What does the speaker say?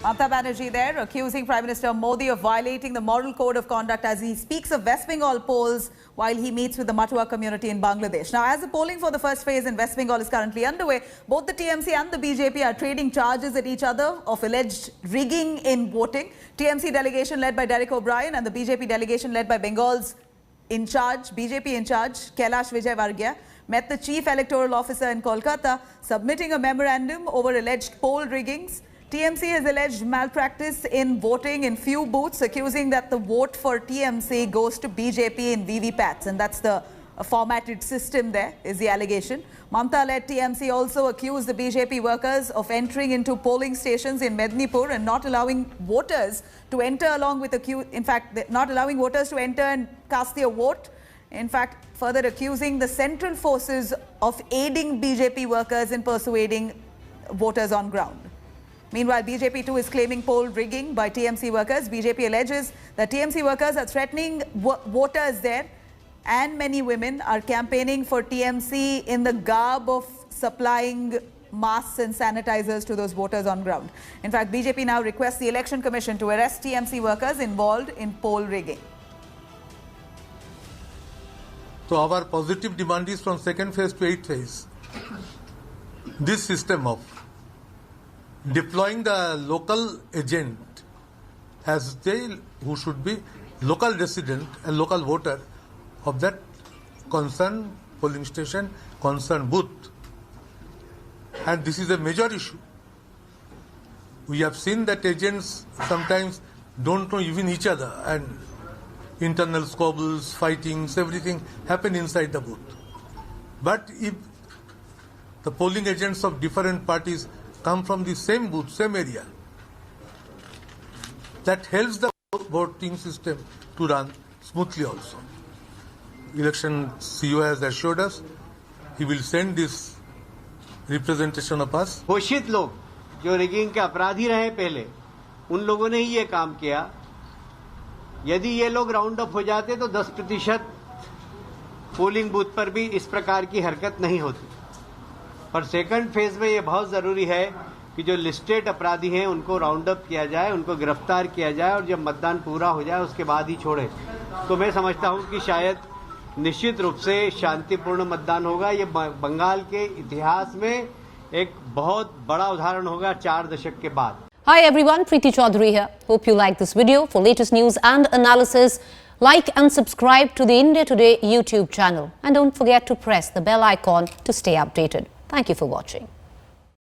Mamata Banerjee there, accusing Prime Minister Modi of violating the moral code of conduct as he speaks of West Bengal polls while he meets with the Matua community in Bangladesh. Now, as the polling for the first phase in West Bengal is currently underway, both the TMC and the BJP are trading charges at each other of alleged rigging in voting. TMC delegation led by Derek O'Brien and the BJP delegation led by Bengal's BJP in charge, Kailash Vijayvargiya, met the chief electoral officer in Kolkata, submitting a memorandum over alleged poll riggings. TMC has alleged malpractice in voting in few booths, accusing that the vote for TMC goes to BJP in VVPATs, and that's the formatted system there, is the allegation. Mamata-led TMC also accused the BJP workers of entering into polling stations in Mednipur and not allowing voters to enter along with not allowing voters to enter and cast their vote. In fact, further accusing the central forces of aiding BJP workers in persuading voters on ground. Meanwhile, BJP too is claiming poll rigging by TMC workers. BJP alleges that TMC workers are threatening voters there, and many women are campaigning for TMC in the garb of supplying masks and sanitizers to those voters on ground. In fact, BJP now requests the Election Commission to arrest TMC workers involved in poll rigging. So our positive demand is from second phase to eighth phase. This system of deploying the local agent as they who should be local resident and local voter of that concerned polling station, concerned booth. And this is a major issue. We have seen that agents sometimes don't know even each other, and internal squabbles, fightings, everything happen inside the booth. But if the polling agents of different parties come from the same booth, same area, that helps the voting system to run smoothly also. Election CEO has assured us he will send this representation of us. घोषित लोग जो rigging के अपराधी रहे पहले, उन लोगों ने ही ये काम किया. यदि ये लोग राउंड अप हो जाते तो 10% पोलिंग बूथ पर भी इस प्रकार की हरकत नहीं होती. पर सेकंड फेज में ये बहुत जरूरी है कि जो लिस्टेड अपराधी हैं उनको राउंड अप किया जाए, उनको गिरफ्तार किया जाए, और जब मतदान पूरा हो जाए उसके बाद ही छोड़े. तो मैं समझता हूं कि शायद निश्चित रूप से शांतिपूर्ण मतदान होगा. ये बंगाल के इतिहास में एक बहुत बड़ा उदाहरण होगा 4 दशक के बाद. Hi everyone, Preeti Chaudhary here. Hope you like this video. For latest news and analysis, like and subscribe to the India Today YouTube channel. And don't forget to press the bell icon to stay updated. Thank you for watching.